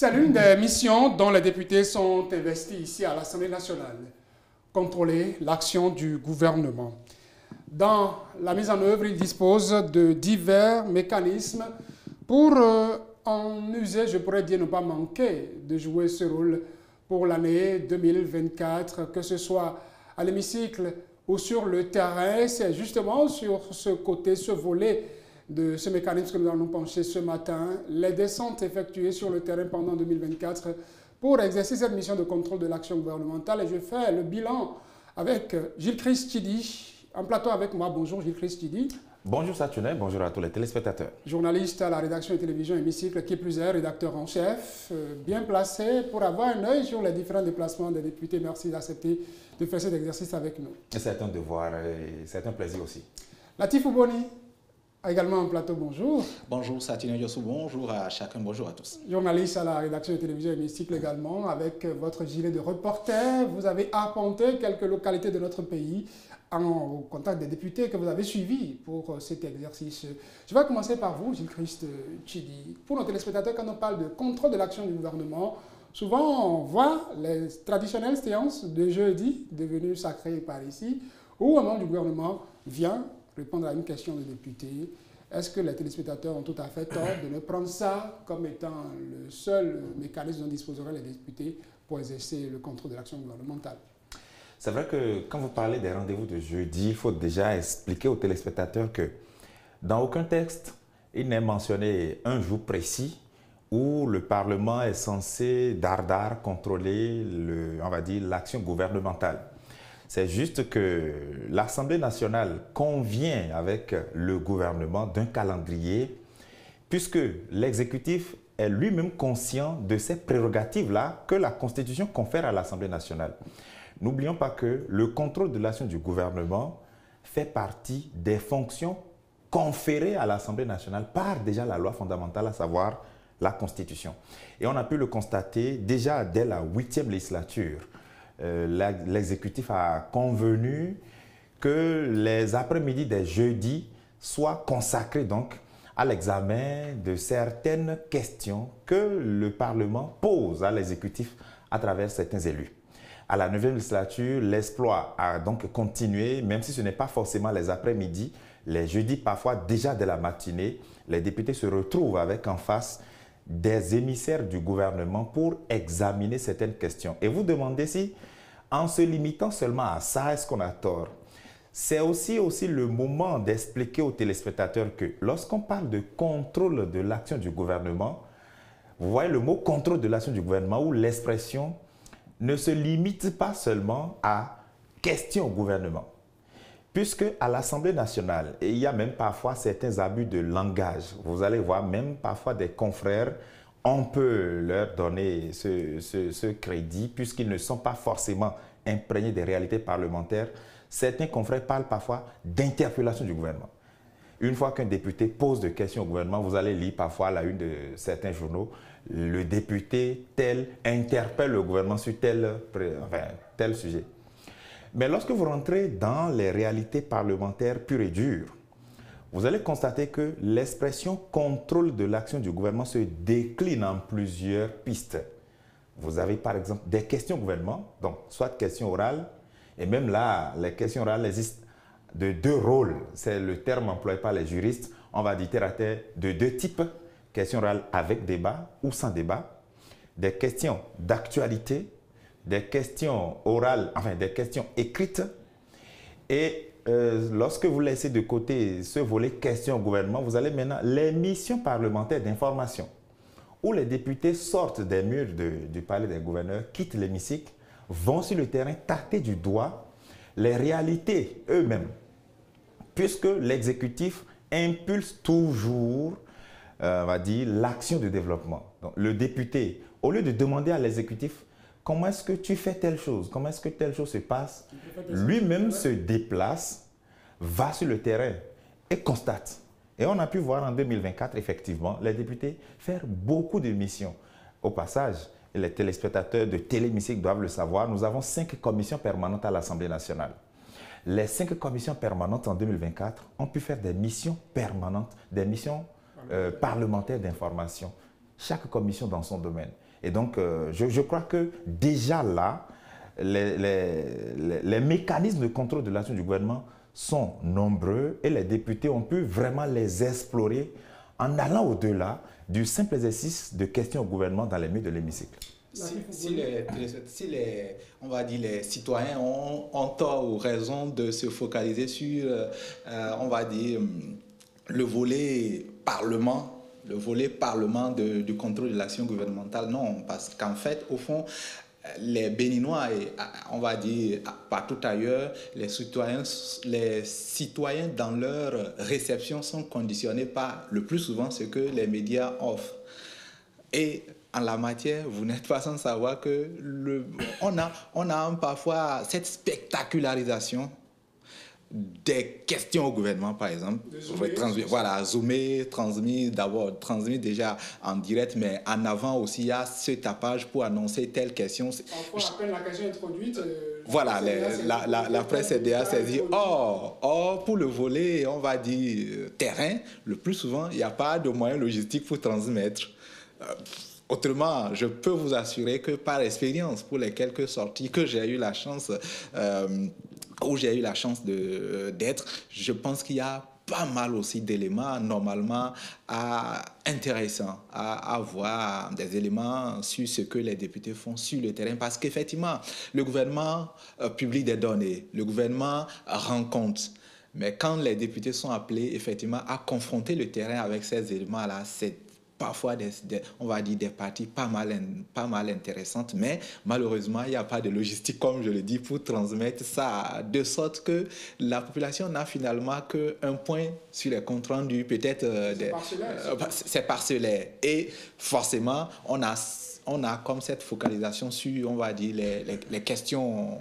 C'est l'une des missions dont les députés sont investis ici à l'Assemblée nationale, contrôler l'action du gouvernement. Dans la mise en œuvre, ils disposent de divers mécanismes pour en user, je pourrais dire, ne pas manquer de jouer ce rôle pour l'année 2024, que ce soit à l'hémicycle ou sur le terrain. C'est justement sur ce côté, ce volet de ce mécanisme que nous allons nous pencher ce matin, les descentes effectuées sur le terrain pendant 2024 pour exercer cette mission de contrôle de l'action gouvernementale. Et je fais le bilan avec Gilles-Christ Tchidi, en plateau avec moi. Bonjour Gilles-Christ Tchidi. Bonjour Satounet, bonjour à tous les téléspectateurs. Journaliste à la rédaction et télévision Hémicycle, qui plus est, rédacteur en chef, bien placé pour avoir un œil sur les différents déplacements des députés. Merci d'accepter de faire cet exercice avec nous. C'est un devoir et c'est un plaisir aussi. Latif Ouboni, également en plateau, bonjour. Bonjour Satine Yossou, bonjour à chacun, bonjour à tous. Journaliste à la rédaction de télévision Hémicycle également, avec votre gilet de reporter, vous avez arpenté quelques localités de notre pays en contact des députés que vous avez suivis pour cet exercice. Je vais commencer par vous, Gilles-Christ Tchidi. Pour nos téléspectateurs, quand on parle de contrôle de l'action du gouvernement, souvent on voit les traditionnelles séances de jeudi, devenues sacrées par ici, où un membre du gouvernement vient répondre à une question de député. Est-ce que les téléspectateurs ont tout à fait tort de ne prendre ça comme étant le seul mécanisme dont disposeraient les députés pour exercer le contrôle de l'action gouvernementale? C'est vrai que quand vous parlez des rendez-vous de jeudi, il faut déjà expliquer aux téléspectateurs que dans aucun texte, il n'est mentionné un jour précis où le Parlement est censé dardard contrôler on va dire, l'action gouvernementale. C'est juste que l'Assemblée nationale convient avec le gouvernement d'un calendrier puisque l'exécutif est lui-même conscient de ces prérogatives-là que la Constitution confère à l'Assemblée nationale. N'oublions pas que le contrôle de l'action du gouvernement fait partie des fonctions conférées à l'Assemblée nationale par déjà la loi fondamentale, à savoir la Constitution. Et on a pu le constater déjà dès la 8e législature. L'exécutif a convenu que les après-midi des jeudis soient consacrés donc à l'examen de certaines questions que le Parlement pose à l'exécutif à travers certains élus. À la 9e législature, l'exploit a donc continué, même si ce n'est pas forcément les après-midi, les jeudis, parfois déjà dès la matinée, les députés se retrouvent avec en face des émissaires du gouvernement pour examiner certaines questions. Et vous demandez si, en se limitant seulement à ça, est-ce qu'on a tort? C'est aussi le moment d'expliquer aux téléspectateurs que lorsqu'on parle de contrôle de l'action du gouvernement, vous voyez le mot contrôle de l'action du gouvernement où l'expression ne se limite pas seulement à question au gouvernement. Puisque à l'Assemblée nationale, et il y a même parfois certains abus de langage, vous allez voir même parfois des confrères, on peut leur donner ce crédit puisqu'ils ne sont pas forcément imprégnés des réalités parlementaires. Certains confrères parlent parfois d'interpellation du gouvernement. Une fois qu'un député pose des questions au gouvernement, vous allez lire parfois à la une de certains journaux, le député tel interpelle le gouvernement sur tel sujet. Mais lorsque vous rentrez dans les réalités parlementaires pures et dures, vous allez constater que l'expression contrôle de l'action du gouvernement se décline en plusieurs pistes. Vous avez par exemple des questions au gouvernement, donc soit questions orales, et même là, les questions orales existent de deux rôles. C'est le terme employé par les juristes, on va dire terre à terre, de deux types. Questions orales avec débat ou sans débat, des questions d'actualité, des questions orales, enfin des questions écrites. Et lorsque vous laissez de côté ce volet questions au gouvernement, vous allez maintenant les missions parlementaires d'information, où les députés sortent des murs du palais des gouverneurs, quittent l'hémicycle, vont sur le terrain tâter du doigt les réalités eux-mêmes, puisque l'exécutif impulse toujours on va dire, l'action de développement. Donc, le député, au lieu de demander à l'exécutif comment est-ce que tu fais telle chose, comment est-ce que telle chose se passe, lui-même se déplace, va sur le terrain et constate. Et on a pu voir en 2024, effectivement, les députés faire beaucoup de missions. Au passage, les téléspectateurs de Téléhémicycle doivent le savoir, nous avons 5 commissions permanentes à l'Assemblée nationale. Les 5 commissions permanentes en 2024 ont pu faire des missions permanentes, des missions parlementaires d'information, chaque commission dans son domaine. Et donc, je crois que déjà là, les mécanismes de contrôle de l'action du gouvernement sont nombreux et les députés ont pu vraiment les explorer en allant au-delà du simple exercice de questions au gouvernement dans les murs de l'hémicycle. On va dire, les citoyens ont tort ou raison de se focaliser sur, on va dire, le volet Parlement du contrôle de l'action gouvernementale, non, parce qu'en fait, au fond, les Béninois et on va dire partout ailleurs, les citoyens dans leur réception sont conditionnés par le plus souvent ce que les médias offrent. Et en la matière, vous n'êtes pas sans savoir que on a parfois cette spectacularisation des questions au gouvernement, par exemple. Transmis déjà en direct, mais en avant aussi, il y a ce tapage pour annoncer telle question. Parfois, à peine la question introduite... la presse CDA s'est dit, pour le volet, on va dire, terrain, le plus souvent, il n'y a pas de moyens logistiques pour transmettre. Autrement, je peux vous assurer que par expérience, pour les quelques sorties que j'ai eu la chance... où j'ai eu la chance d'être, je pense qu'il y a pas mal aussi d'éléments normalement intéressants à avoir, des éléments sur ce que les députés font sur le terrain, parce qu'effectivement, le gouvernement publie des données, le gouvernement rend compte, mais quand les députés sont appelés effectivement à confronter le terrain avec ces éléments-là, c'est parfois on va dire des parties pas mal intéressantes, mais malheureusement, il n'y a pas de logistique, comme je le dis, pour transmettre ça, de sorte que la population n'a finalement qu'un point sur les comptes rendus, peut-être... c'est parcellaire. Et forcément, on a comme cette focalisation sur, on va dire, les questions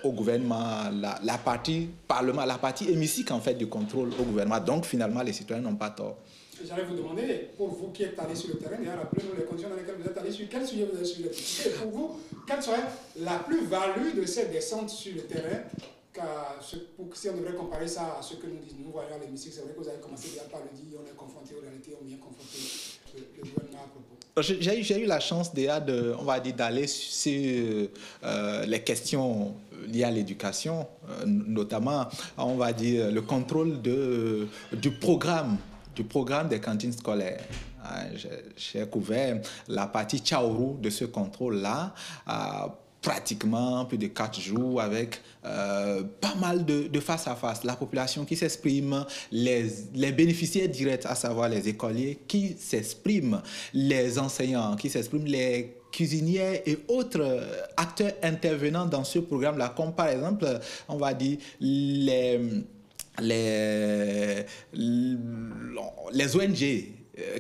au gouvernement, la partie parlement, la partie hémicycle, en fait, du contrôle au gouvernement. Donc, finalement, les citoyens n'ont pas tort. J'allais vous demander, pour vous qui êtes allé sur le terrain, rappelez-nous les conditions dans lesquelles vous êtes allé, sur quel sujet vous avez suivi les députés. Et pour vous, quelle serait la plus-value de ces descentes sur le terrain, si on devrait comparer ça à ce que nous voyons à l'hémicycle? C'est vrai que vous avez commencé déjà par le dire, on est confronté aux réalités, on vient confronter le gouvernement à propos. J'ai eu la chance déjà on va dire, d'aller sur les questions liées à l'éducation, notamment, on va dire, le contrôle du programme des cantines scolaires. J'ai couvert la partie Tchaourou de ce contrôle-là, pratiquement plus de 4 jours, avec pas mal de face-à-face. La population qui s'exprime, les bénéficiaires directs, à savoir les écoliers qui s'expriment, les enseignants qui s'expriment, les cuisinières et autres acteurs intervenants dans ce programme-là, comme par exemple, on va dire, les ONG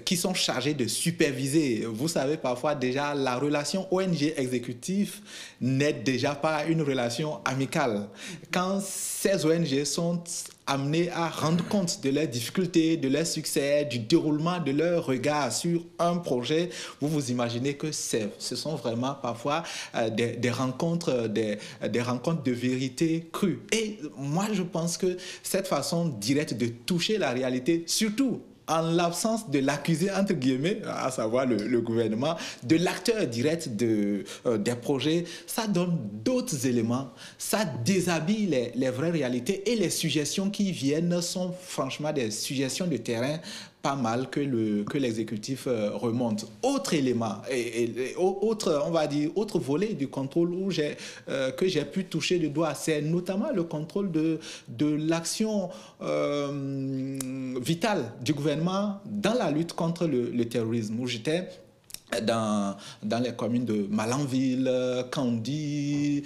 qui sont chargés de superviser. Vous savez, parfois déjà, la relation ONG-exécutif n'est déjà pas une relation amicale. Quand ces ONG sont amenés à rendre compte de leurs difficultés, de leurs succès, du déroulement de leur regard sur un projet, vous imaginez que ce sont vraiment parfois des rencontres de vérité crue. Et moi, je pense que cette façon directe de toucher la réalité, surtout en l'absence de l'accusé, entre guillemets, à savoir le gouvernement, de l'acteur direct des projets, ça donne d'autres éléments, ça déshabille les vraies réalités, et les suggestions qui viennent sont franchement des suggestions de terrain pas mal que l'exécutif remonte. Autre élément, autre, on va dire, autre volet du contrôle que j'ai pu toucher du doigt, c'est notamment le contrôle de l'action vitale du gouvernement dans la lutte contre le terrorisme, où j'étais dans les communes de Malanville, Kandi,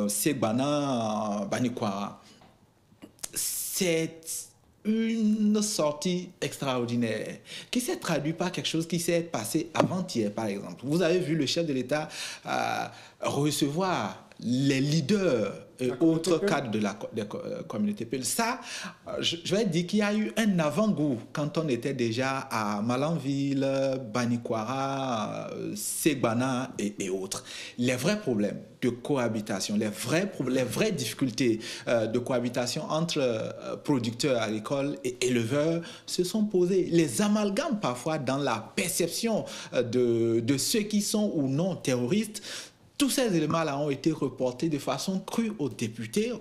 Segbana, Banikwara. C'est une sortie extraordinaire qui s'est traduite par quelque chose qui s'est passé avant-hier, par exemple. Vous avez vu le chef de l'État recevoir les leaders et autres cadres de la communauté Peul. Ça, je vais dire qu'il y a eu un avant-goût quand on était déjà à Malanville, Banikwara, Segbana et autres. Les vrais problèmes de cohabitation, les vraies difficultés de cohabitation entre producteurs agricoles et éleveurs se sont posés. Les amalgames parfois dans la perception de ceux qui sont ou non terroristes. Tous ces éléments-là ont été reportés de façon crue aux députés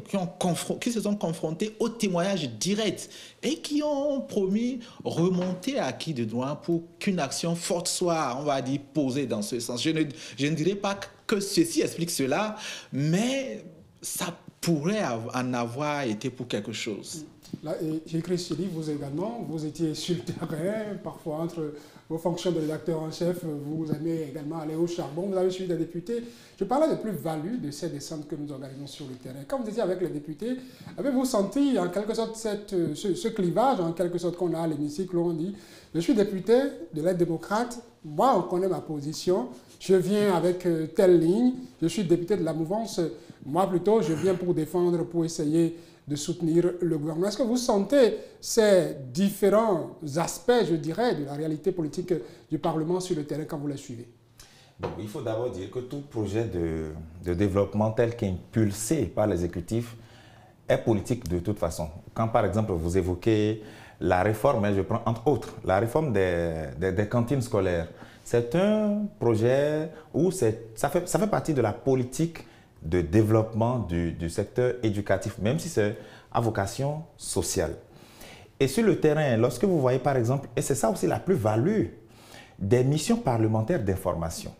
qui se sont confrontés aux témoignages directs et qui ont promis remonter à qui de droit pour qu'une action forte soit, on va dire, posée dans ce sens. Je ne dirais pas que ceci explique cela, mais ça pourrait en avoir été pour quelque chose. Gilles-Christ Chili, vous également, vous étiez sur le terrain, parfois entre vos fonctions de rédacteur en chef, vous aimez également aller au charbon, vous avez suivi des députés. Je parlais de plus-value de ces descentes que nous organisons sur le terrain. Quand vous étiez avec les députés, avez-vous senti en quelque sorte ce clivage, en quelque sorte qu'on a à l'hémicycle, où on dit « Je suis député de l'aide démocrate, moi on connaît ma position, je viens avec telle ligne, je suis député de la mouvance, moi plutôt je viens pour défendre, pour essayer de soutenir le gouvernement ». Est-ce que vous sentez ces différents aspects, je dirais, de la réalité politique du Parlement sur le terrain quand vous les suivez? Bon, il faut d'abord dire que tout projet de développement tel qu'impulsé par l'exécutif est politique de toute façon. Quand par exemple vous évoquez la réforme, je prends entre autres la réforme des cantines scolaires, c'est un projet où ça fait partie de la politique de développement du secteur éducatif, même si c'est à vocation sociale. Et sur le terrain, lorsque vous voyez par exemple, et c'est ça aussi la plus-value des missions parlementaires d'information.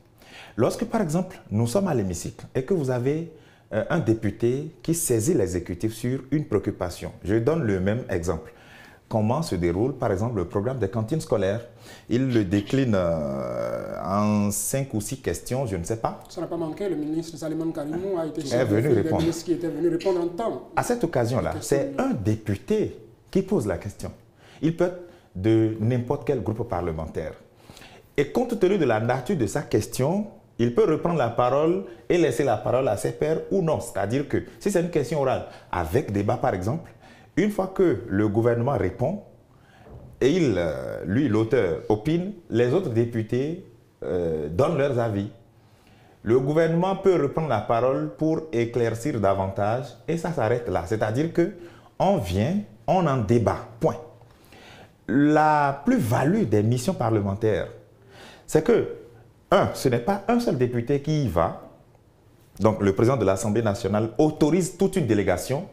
Lorsque par exemple, nous sommes à l'hémicycle et que vous avez un député qui saisit l'exécutif sur une préoccupation, je donne le même exemple. Comment se déroule par exemple le programme des cantines scolaires? Il le décline en 5 ou 6 questions, je ne sais pas. Ça n'a pas manqué, le ministre Salimane Karimou a été venu répondre. Qui était venu répondre en temps. À cette occasion-là, c'est un député qui pose la question. Il peut être de n'importe quel groupe parlementaire. Et compte tenu de la nature de sa question, il peut reprendre la parole et laisser la parole à ses pairs ou non. C'est-à-dire que si c'est une question orale avec débat par exemple, une fois que le gouvernement répond et lui, l'auteur, opine, les autres députés donnent leurs avis. Le gouvernement peut reprendre la parole pour éclaircir davantage et ça s'arrête là. C'est-à-dire qu'on vient, on en débat, point. La plus-value des missions parlementaires, c'est que, ce n'est pas un seul député qui y va. Donc le président de l'Assemblée nationale autorise toute une délégation.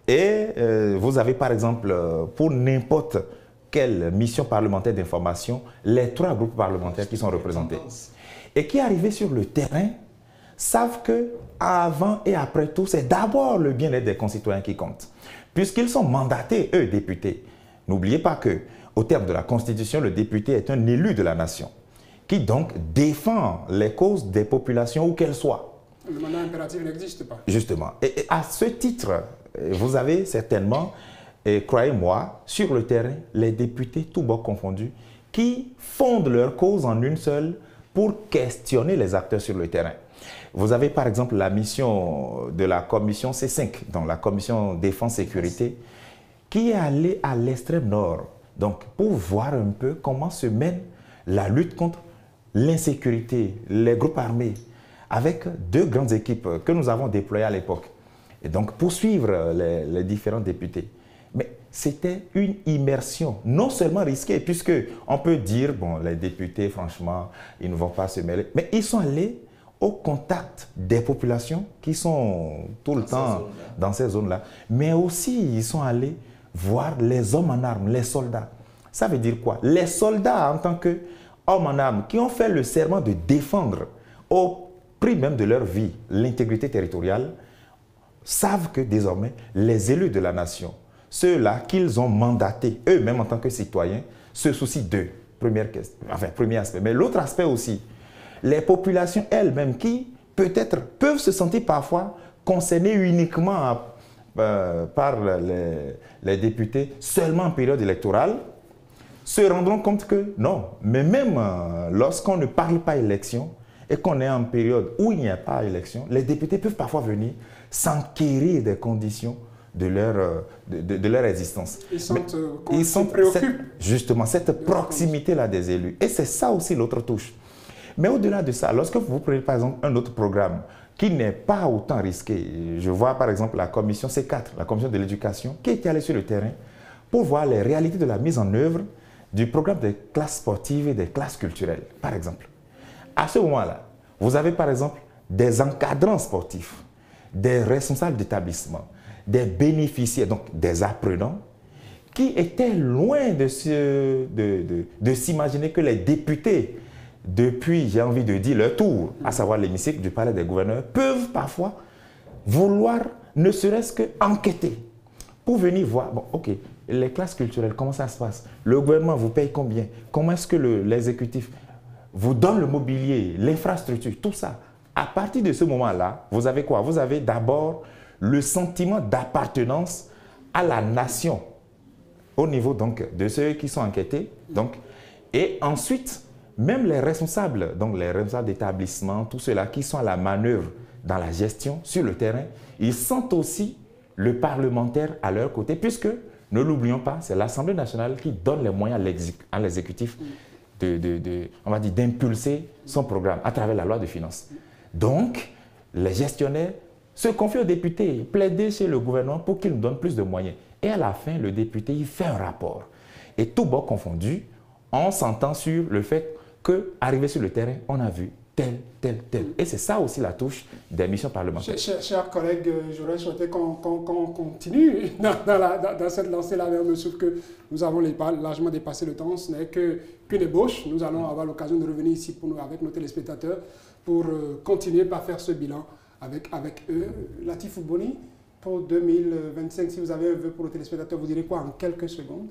Et vous avez par exemple, pour n'importe quelle mission parlementaire d'information, les 3 groupes parlementaires qui sont représentés. Et qui, arrivés sur le terrain, savent que avant et après tout, c'est d'abord le bien-être des concitoyens qui compte. Puisqu'ils sont mandatés, eux, députés. N'oubliez pas qu'au terme de la Constitution, le député est un élu de la nation, qui donc défend les causes des populations où qu'elles soient. Le mandat impératif n'existe pas. Justement. Et à ce titre, vous avez certainement, croyez-moi, sur le terrain, les députés, tous bords confondus, qui fondent leur cause en une seule pour questionner les acteurs sur le terrain. Vous avez par exemple la mission de la commission C5, donc la commission défense-sécurité, qui est allée à l'extrême nord, donc pour voir un peu comment se mène la lutte contre l'insécurité, les groupes armés, avec 2 grandes équipes que nous avons déployées à l'époque. Et donc poursuivre les différents députés. Mais c'était une immersion non seulement risquée, puisqu'on peut dire, bon, les députés, franchement, ils ne vont pas se mêler, mais ils sont allés au contact des populations qui sont tout le temps dans ces zones-là. Mais aussi, ils sont allés voir les hommes en armes, les soldats. Ça veut dire quoi? Les soldats, en tant qu'hommes en armes, qui ont fait le serment de défendre au prix même de leur vie l'intégrité territoriale, savent que désormais, les élus de la nation, ceux-là qu'ils ont mandatés, eux-mêmes en tant que citoyens, se soucient d'eux. Premier aspect. Mais l'autre aspect aussi, les populations elles-mêmes qui, peut-être, peuvent se sentir parfois concernées uniquement par les députés seulement en période électorale, se rendront compte que non. Mais même lorsqu'on ne parle pas élection, et qu'on est en période où il n'y a pas d'élection, les députés peuvent parfois venir s'enquérir des conditions de leur existence. Ils sont préoccupés. Justement, cette proximité-là des élus. Et c'est ça aussi l'autre touche. Mais au-delà de ça, lorsque vous prenez par exemple un autre programme qui n'est pas autant risqué, je vois par exemple la commission C4, la commission de l'éducation, qui est allée sur le terrain pour voir les réalités de la mise en œuvre du programme des classes sportives et des classes culturelles, par exemple. À ce moment-là, vous avez par exemple des encadrants sportifs, des responsables d'établissement, des bénéficiaires, donc des apprenants, qui étaient loin de s'imaginer que les députés, depuis, j'ai envie de dire, leur tour, à savoir l'hémicycle du palais des gouverneurs, peuvent parfois vouloir ne serait-ce qu'enquêter pour venir voir, bon, ok, les classes culturelles, comment ça se passe? Le gouvernement vous paye combien? Comment est-ce que l'exécutif vous donne le mobilier, l'infrastructure, tout ça? À partir de ce moment-là, vous avez quoi? Vous avez d'abord le sentiment d'appartenance à la nation au niveau donc, de ceux qui sont enquêtés. Donc, et ensuite, même les responsables, donc les responsables d'établissement, tous ceux-là qui sont à la manœuvre dans la gestion sur le terrain, ils sentent aussi le parlementaire à leur côté, puisque, ne l'oublions pas, c'est l'Assemblée nationale qui donne les moyens à l'exécutif on va dire, d'impulser son programme à travers la loi de finances. Donc, les gestionnaires se confient aux députés, plaider chez le gouvernement pour qu'il nous donne plus de moyens. Et à la fin, le député, il fait un rapport. Et tout bord confondu, on s'entend sur le fait qu'arrivé sur le terrain, on a vu tel. Et c'est ça aussi la touche des missions parlementaires. Chers collègues, j'aurais souhaité qu'on continue dans cette lancée-là, mais sauf que nous avons largement dépassé le temps. Ce n'est qu'une ébauche. Nous allons avoir l'occasion de revenir ici avec nos téléspectateurs pour continuer par faire ce bilan avec eux. Latif Boni, pour 2025, si vous avez un vœu pour les téléspectateurs, vous direz quoi en quelques secondes?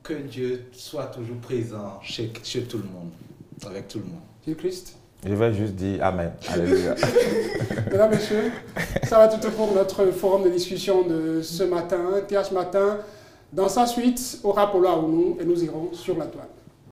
Que Dieu soit toujours présent chez tout le monde, avec tout le monde. Jésus-Christ. Je vais juste dire Amen. Alléluia. Mesdames, Messieurs, ça va tout pour notre forum de discussion de ce matin. TH Matin, dans sa suite, aura pour là ou nous, et nous irons sur la toile.